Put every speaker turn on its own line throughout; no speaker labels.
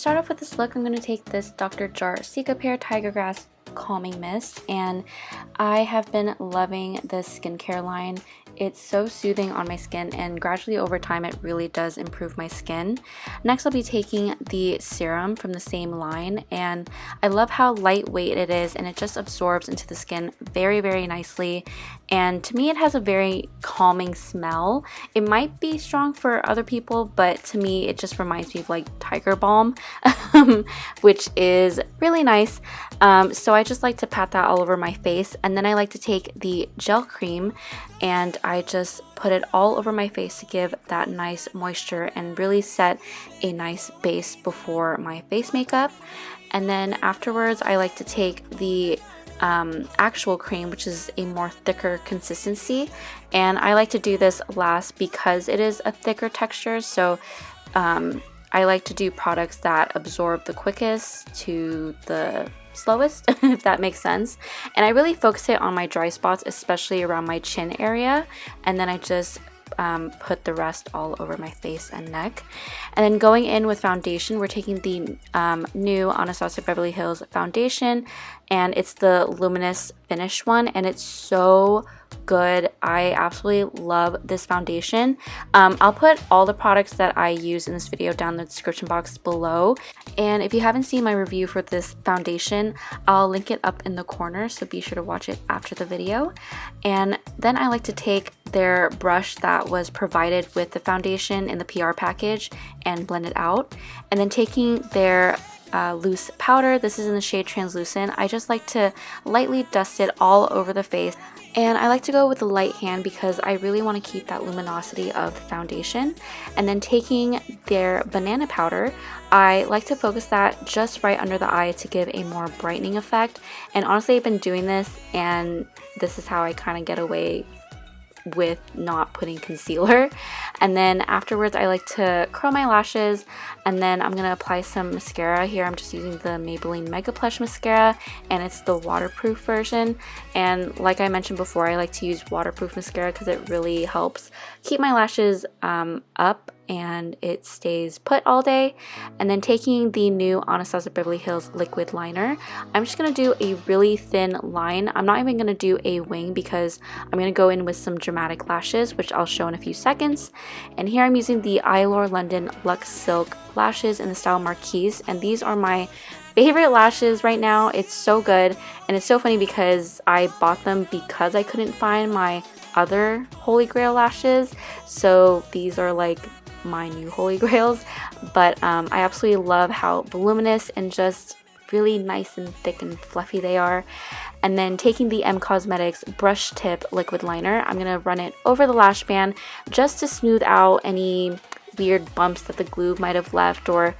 start off with this look, I'm going to take this Dr. Jart Cicapair Tiger Grass Calming Mist, and I have been loving this skincare line. It's so soothing on my skin, and gradually over time it really does improve my skin. Next I'll be taking the serum from the same line, and I love how lightweight it is and it just absorbs into the skin very nicely, and to me it has a very calming smell. It might be strong for other people, but to me it just reminds me of like Tiger Balm which is really nice. So I just like to pat that all over my face, and then I like to take the gel cream and I just put it all over my face to give that nice moisture and really set a nice base before my face makeup. And then afterwards I like to take the actual cream, which is a more thicker consistency, and I like to do this last because it is a thicker texture. So I like to do products that absorb the quickest to the slowest, if that makes sense. And I really focus it on my dry spots, especially around my chin area, and then I just put the rest all over my face and neck. And then going in with foundation, we're taking the new Anastasia Beverly Hills foundation, and it's the Luminous Finish one, and it's so good. I absolutely love this foundation. I'll put all the products that I use in this video down in the description box below, and if you haven't seen my review for this foundation, I'll link it up in the corner, so be sure to watch it after the video. And then I like to take their brush that was provided with the foundation in the PR package and blend it out, and then taking their loose powder, this is in the shade Translucent, I just like to lightly dust it all over the face. And I like to go with a light hand because I really want to keep that luminosity of the foundation. And then taking their banana powder, I like to focus that just right under the eye to give a more brightening effect. And honestly, I've been doing this, and this is how I kind of get away with not putting concealer. And then afterwards I like to curl my lashes, and then I'm going to apply some mascara. Here I'm just using the Maybelline Mega Plush mascara, and it's the waterproof version. And like I mentioned before, I like to use waterproof mascara because it really helps keep my lashes up and it stays put all day. And then taking the new Anastasia Beverly Hills liquid liner, I'm just going to do a really thin line. I'm not even going to do a wing because I'm going to go in with some dramatic lashes, which I'll show in a few seconds. And here I'm using the Eyelure London Luxe Silk lashes in the style Marquise, and these are my favorite lashes right now. It's so good, and it's so funny because I bought them because I couldn't find my other holy grail lashes, so these are like my new holy grails. But I absolutely love how voluminous and just really nice and thick and fluffy they are. And then taking the M Cosmetics brush tip liquid liner, I'm going to run it over the lash band just to smooth out any weird bumps that the glue might have left, or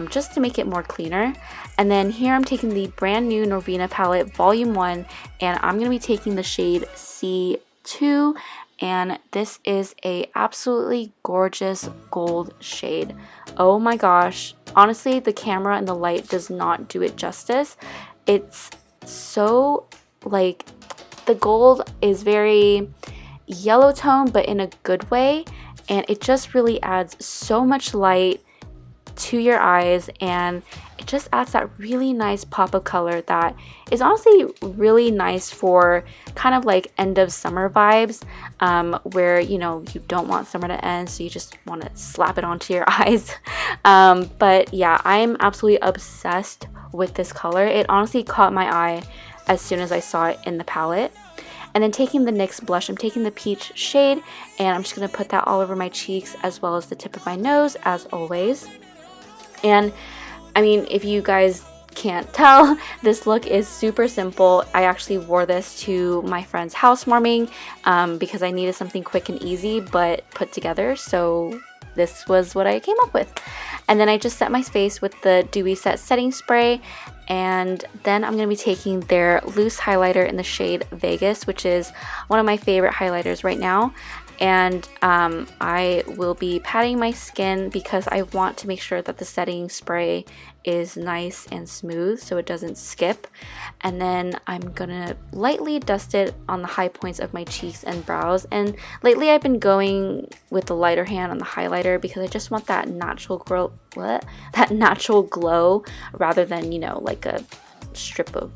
just to make it more cleaner. And then here I'm taking the brand new Norvina palette volume 1, and I'm going to be taking the shade C2, and this is a absolutely gorgeous gold shade. Oh my gosh, honestly the camera and the light does not do it justice. It's so, like, the gold is very yellow tone but in a good way, and it just really adds so much light to your eyes, and it just adds that really nice pop of color that is honestly really nice for kind of like end of summer vibes, where, you know, you don't want summer to end, so you just want to slap it onto your eyes. But yeah, I'm absolutely obsessed with this color. It honestly caught my eye as soon as I saw it in the palette. And then taking the NYX blush, I'm taking the peach shade, and I'm just going to put that all over my cheeks as well as the tip of my nose, as always. And I mean, if you guys can't tell, this look is super simple. I actually wore this to my friend's housewarming because I needed something quick and easy but put together, so this was what I came up with. And then I just set my face with the Dewy Set setting spray, and then I'm going to be taking their loose highlighter in the shade Vegas, which is one of my favorite highlighters right now. And I will be patting my skin because I want to make sure that the setting spray is nice and smooth so it doesn't skip. And then I'm gonna lightly dust it on the high points of my cheeks and brows. And lately I've been going with the lighter hand on the highlighter because I just want that natural glow rather than, you know, like a strip of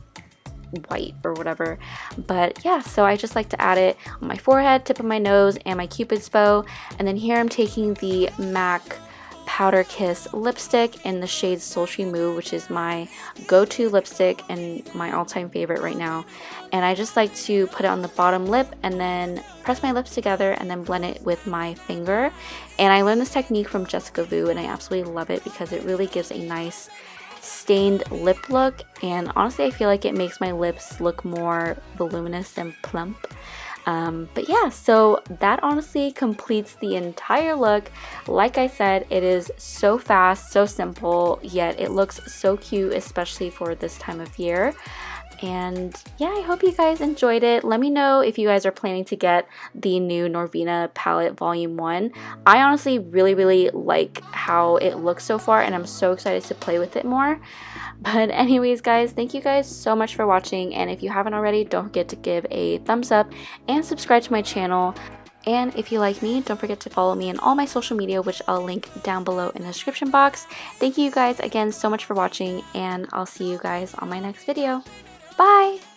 white or whatever. But yeah, so I just like to add it on my forehead, tip of my nose, and my Cupid's bow. And then here I'm taking the MAC Powder Kiss lipstick in the shade Sultry Mood, which is my go-to lipstick and my all-time favorite right now. And I just like to put it on the bottom lip and then press my lips together and then blend it with my finger. And I learned this technique from Jessica Vu, and I absolutely love it because it really gives a nice stained lip look, and honestly I feel like it makes my lips look more voluminous and plump. But yeah, so that honestly completes the entire look. Like I said, it is so fast, so simple, yet it looks so cute, especially for this time of year. And yeah, I hope you guys enjoyed it. Let me know if you guys are planning to get the new Norvina palette volume 1. I honestly really like how it looks so far, and I'm so excited to play with it more. But anyways guys, thank you guys so much for watching, and if you haven't already, don't forget to give a thumbs up and subscribe to my channel. And if you like me, don't forget to follow me on all my social media, which I'll link down below in the description box. Thank you guys again so much for watching, and I'll see you guys on my next video. Bye!